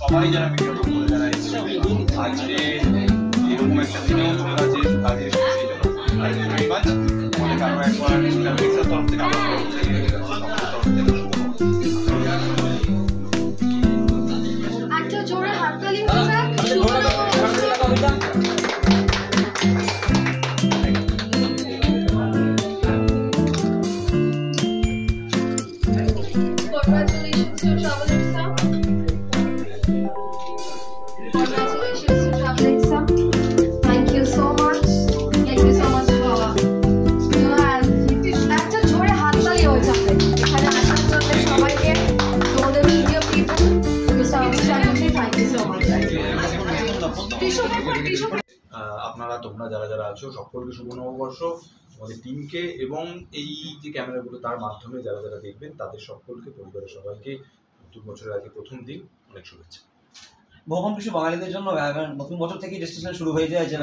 সবাই যারা ভিডিও করে যারা এসেছে আজকে এরকম একটা দিনেও চলে গেছে কাজের আমাদের কারো একবার তরফ থেকে একটা জোরে হাততালি Congratulations to Travel Exam. Congratulations to Travel Exam. Thank you so much. Thank you so much for you have একটা জোরে হাততালি হয়ে যাবে এখানে আসার জন্য সবাইকে তোমাদের media people thank you so much. আপনারা তোমরা যারা যারা আছো সকলকে শুভ নববর্ষ, আমাদের টিমকে এবং এই যে ক্যামেরাগুলো তার মাধ্যমে যারা যারা দেখবেন তাদের সকলকে, পরিবারের সবাইকে নতুন বছরের আগে প্রথম দিন অনেক শুভেচ্ছা। ভ্রমণ কিছু বাঙালিদের জন্য নতুন বছর থেকেই ডেস্টিনেশন শুরু হয়ে যায় যে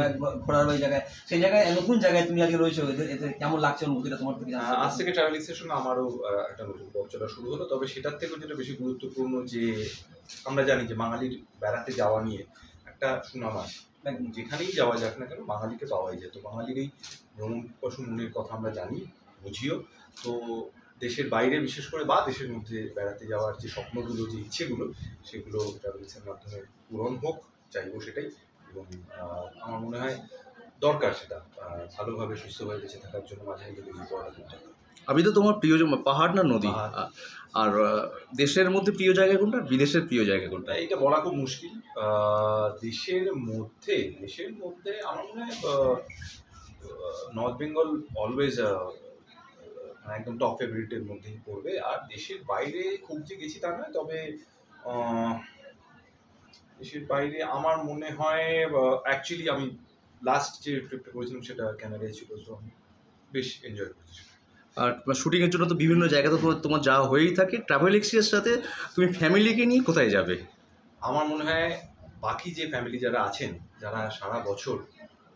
ঘোরার ওই জায়গায়, সেই জায়গায় নতুন জায়গায় তুমি আজকে রয়েছো, এতে কেমন লাগছে অনুভূতিটা তোমার থেকে? আজ থেকে ট্রাভেল এক্সের আমারও একটা নতুন পথ চলা শুরু হলো। তবে সেটার থেকেও যেটা বেশি গুরুত্বপূর্ণ যে আমরা জানি যে বাঙালির বেড়াতে যাওয়া নিয়ে একটা সুনাম আছে, যেখানেই যাওয়া যাক না কেন বাঙালিকে পাওয়াই যায়। তো বাঙালির এই ভ্রমণ পশু মনের কথা আমরা জানি, বুঝিও। তো দেশের বাইরে বিশেষ করে বা দেশের মধ্যে বেড়াতে যাওয়ার যে স্বপ্নগুলো, যে ইচ্ছেগুলো, সেগুলো ট্রাভেলসের মাধ্যমে পূরণ হোক, চাইবো সেটাই। এবং আমার মনে হয় দরকার সেটা, ভালোভাবে সুস্থভাবে বেঁচে থাকার জন্য মাঝে মধ্যে বেরিয়ে পড়া দরকার। আমি তো তোমার প্রিয় পাহাড় না নদী, আর দেশের মধ্যে প্রিয় জায়গা কোনটা, বিদেশের প্রিয় জায়গা কোনটা? এটা বলা খুব মুশকিল। দেশের মধ্যে আমার মনে হয় নর্থ বেঙ্গল অলওয়েজ একদম টপ ফেভারিটের মধ্যেই পড়বে। আর দেশের বাইরে খুব যে গেছি তা নয়, তবে দেশের বাইরে আমার মনে হয় অ্যাকচুয়ালি আমি লাস্ট যে ট্রিপটা করেছিলাম সেটা ক্যানাডায় ছিল, তো আমি বেশ এনজয় করেছি। আর শুটিংয়ের জন্য তো বিভিন্ন জায়গা তো তোমার যাওয়া হয়েই থাকে। ট্রাভেল এক্সের সাথে তুমি ফ্যামিলিকে নিয়ে কোথায় যাবে? আমার মনে হয় বাকি যে ফ্যামিলি যারা আছেন, যারা সারা বছর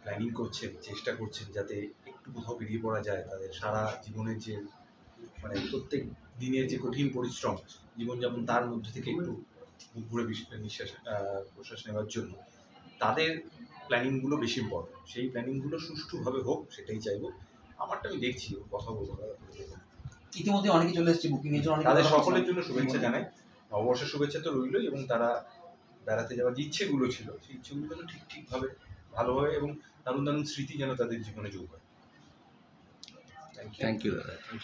প্ল্যানিং করছেন, চেষ্টা করছেন যাতে একটু কোথাও বেরিয়ে পড়া যায়, তাদের সারা জীবনের যে মানে প্রত্যেক দিনের যে কঠিন পরিশ্রম জীবনযাপন, তার মধ্যে থেকে একটু বুক ভরে নিঃশ্বাস প্রশ্বাস নেওয়ার জন্য তাদের প্ল্যানিংগুলো বেশি ইম্পর্টেন্ট। সেই প্ল্যানিংগুলো সুষ্ঠুভাবে হোক, সেটাই চাইবো। আমারটা আমি দেখছি, কথা বলবো। ইতিমধ্যে অনেকে চলে এসেছে বুকিংয়ের জন্য, তাদের সকলের জন্য শুভেচ্ছা জানাই। নববর্ষের শুভেচ্ছা তো রইলই, এবং তারা বেড়াতে যাওয়ার যে ইচ্ছেগুলো ছিল সেই ইচ্ছেগুলো যেন ঠিকভাবে ভালোভাবে এবং দারুণ দারুণ স্মৃতি যেন তাদের জীবনে যোগ হয়। থ্যাংক ইউ দাদা।